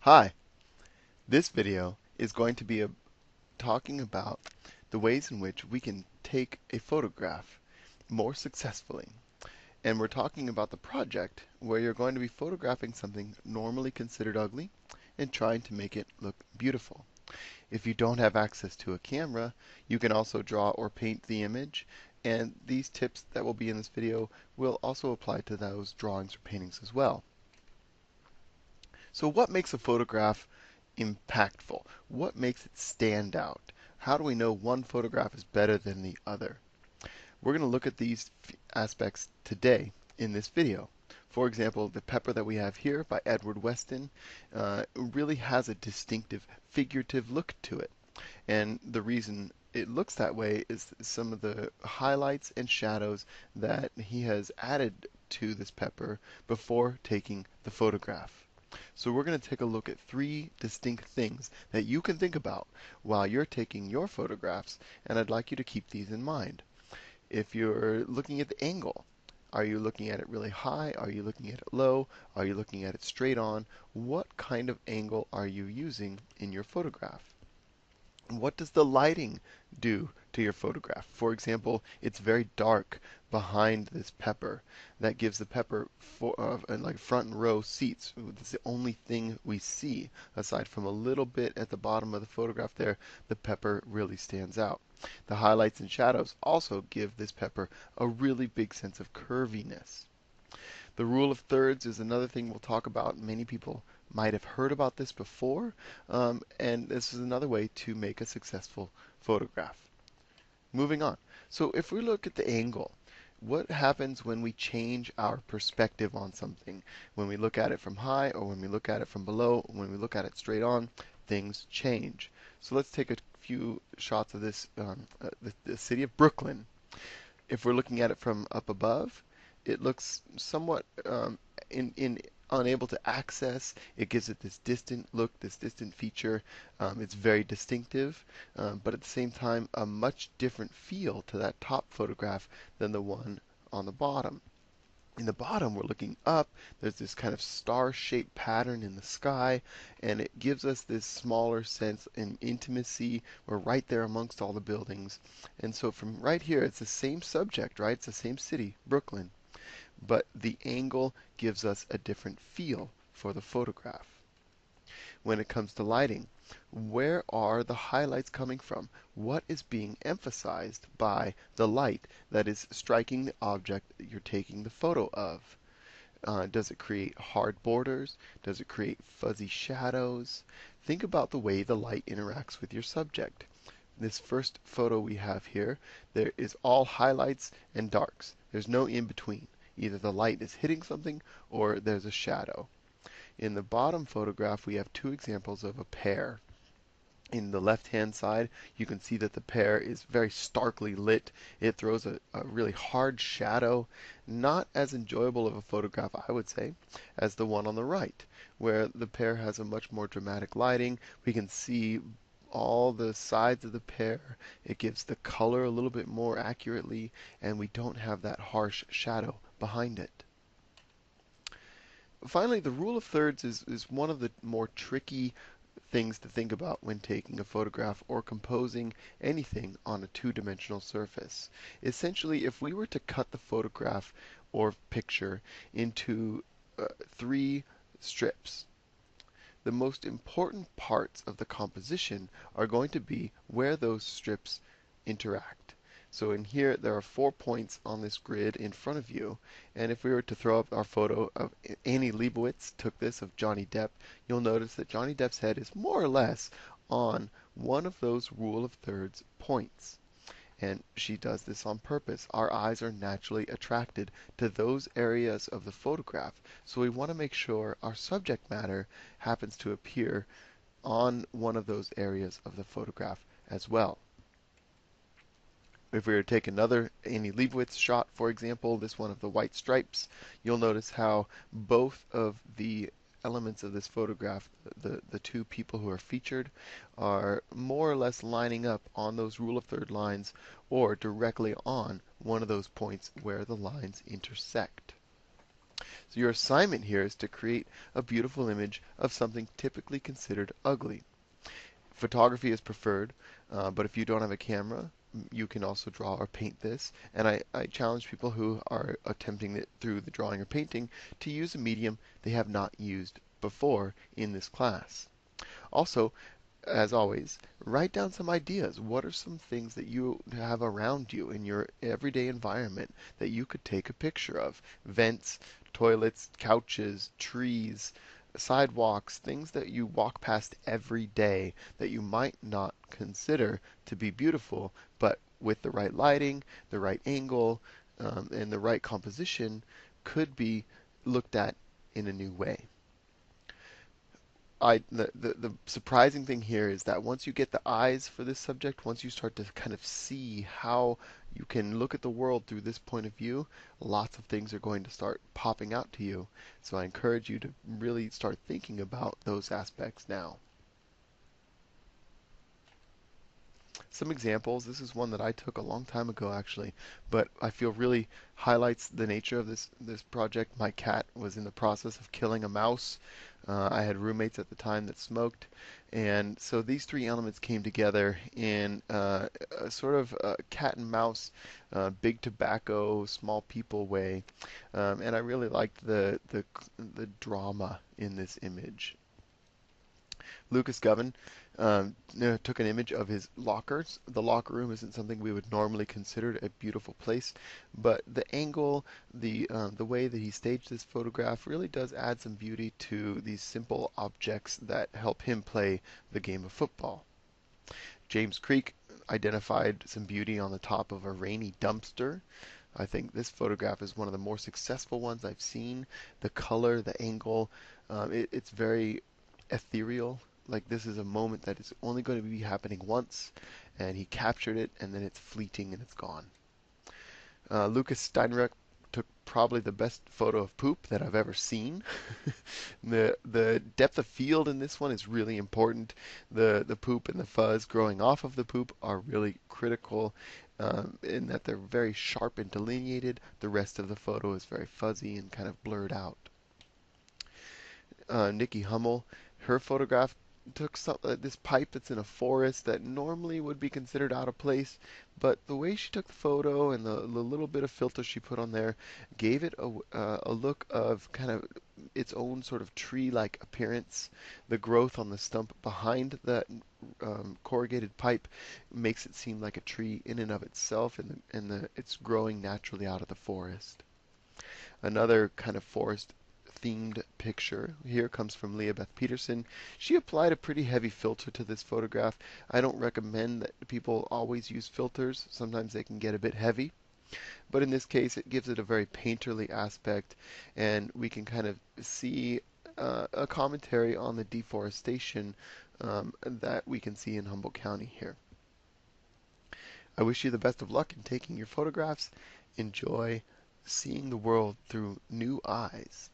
Hi, this video is going to be talking about the ways in which we can take a photograph more successfully. And we're talking about the project where you're going to be photographing something normally considered ugly and trying to make it look beautiful. If you don't have access to a camera, you can also draw or paint the image, and these tips that will be in this video will also apply to those drawings or paintings as well. So what makes a photograph impactful? What makes it stand out? How do we know one photograph is better than the other? We're going to look at these aspects today in this video. For example, the pepper that we have here by Edward Weston really has a distinctive figurative look to it. And the reason it looks that way is some of the highlights and shadows that he has added to this pepper before taking the photograph. So we're going to take a look at three distinct things that you can think about while you're taking your photographs, and I'd like you to keep these in mind. If you're looking at the angle, are you looking at it really high? Are you looking at it low? Are you looking at it straight on? What kind of angle are you using in your photograph? What does the lighting do to your photograph? For example, it's very dark behind this pepper. That gives the pepper like front and row seats. It's the only thing we see. Aside from a little bit at the bottom of the photograph there, the pepper really stands out. The highlights and shadows also give this pepper a really big sense of curviness. The rule of thirds is another thing we'll talk about. Many people might have heard about this before, and this is another way to make a successful photograph. Moving on. So if we look at the angle, what happens when we change our perspective on something? When we look at it from high or when we look at it from below, when we look at it straight on, things change. So let's take a few shots of this, the city of Brooklyn. If we're looking at it from up above, it looks somewhat unable to access. It gives it this distant look, this distant feature. It's very distinctive, but at the same time, a much different feel to that top photograph than the one on the bottom. In the bottom, we're looking up. There's this kind of star-shaped pattern in the sky, and it gives us this smaller sense in intimacy. We're right there amongst all the buildings. And so from right here, it's the same subject, right? It's the same city, Brooklyn, but the angle gives us a different feel for the photograph. When it comes to lighting, where are the highlights coming from? What is being emphasized by the light that is striking the object that you're taking the photo of? Does it create hard borders? Does it create fuzzy shadows? Think about the way the light interacts with your subject. This first photo we have here, there is all highlights and darks. There's no in between. Either the light is hitting something or there's a shadow. In the bottom photograph, we have two examples of a pear. In the left-hand side, you can see that the pear is very starkly lit. It throws a really hard shadow, not as enjoyable of a photograph, I would say, as the one on the right, where the pear has a much more dramatic lighting. We can see all the sides of the pear. It gives the color a little bit more accurately, and we don't have that harsh shadow behind it. Finally, the rule of thirds is one of the more tricky things to think about when taking a photograph or composing anything on a two-dimensional surface. Essentially, if we were to cut the photograph or picture into three strips, the most important parts of the composition are going to be where those strips interact. So in here, there are 4 points on this grid in front of you. And if we were to throw up our photo of Annie Leibovitz took this of Johnny Depp, you'll notice that Johnny Depp's head is more or less on one of those rule of thirds points. And she does this on purpose. Our eyes are naturally attracted to those areas of the photograph. So we want to make sure our subject matter happens to appear on one of those areas of the photograph as well. If we were to take another Annie Leibovitz shot, for example, this one of the white stripes, you'll notice how both of the elements of this photograph, the two people who are featured, are more or less lining up on those rule of third lines or directly on one of those points where the lines intersect. So your assignment here is to create a beautiful image of something typically considered ugly. Photography is preferred, but if you don't have a camera, you can also draw or paint this. And I challenge people who are attempting it through the drawing or painting to use a medium they have not used before in this class. Also, as always, write down some ideas. What are some things that you have around you in your everyday environment that you could take a picture of? Vents, toilets, couches, trees, sidewalks, things that you walk past every day that you might not consider to be beautiful, but with the right lighting, the right angle, and the right composition could be looked at in a new way. The surprising thing here is that once you get the eyes for this subject, once you start to kind of see how you can look at the world through this point of view, lots of things are going to start popping out to you. So I encourage you to really start thinking about those aspects now. Some examples. This is one that I took a long time ago, actually, but I feel really highlights the nature of this project. My cat was in the process of killing a mouse. I had roommates at the time that smoked, and so these three elements came together in a sort of cat and mouse, big tobacco, small people way, and I really liked the drama in this image. Lucas Govan took an image of his lockers. The locker room isn't something we would normally consider a beautiful place, but the angle, the way that he staged this photograph really does add some beauty to these simple objects that help him play the game of football. James Creek identified some beauty on the top of a rainy dumpster. I think this photograph is one of the more successful ones I've seen. The color, the angle, it's very ethereal. Like this is a moment that is only going to be happening once, and he captured it, and then it's fleeting and it's gone. Lucas Steinreck took probably the best photo of poop that I've ever seen. The depth of field in this one is really important. The poop and the fuzz growing off of the poop are really critical in that they're very sharp and delineated. The rest of the photo is very fuzzy and kind of blurred out. Nikki Hummel, her photograph took this pipe that's in a forest that normally would be considered out of place, but the way she took the photo and the little bit of filter she put on there gave it a look of kind of its own sort of tree-like appearance. The growth on the stump behind that corrugated pipe makes it seem like a tree in and of itself, and it's growing naturally out of the forest. Another kind of forest themed picture here comes from Leah Beth Peterson. She applied a pretty heavy filter to this photograph. I don't recommend that people always use filters. Sometimes they can get a bit heavy. But in this case, it gives it a very painterly aspect, and we can kind of see a commentary on the deforestation that we can see in Humboldt County here. I wish you the best of luck in taking your photographs. Enjoy seeing the world through new eyes.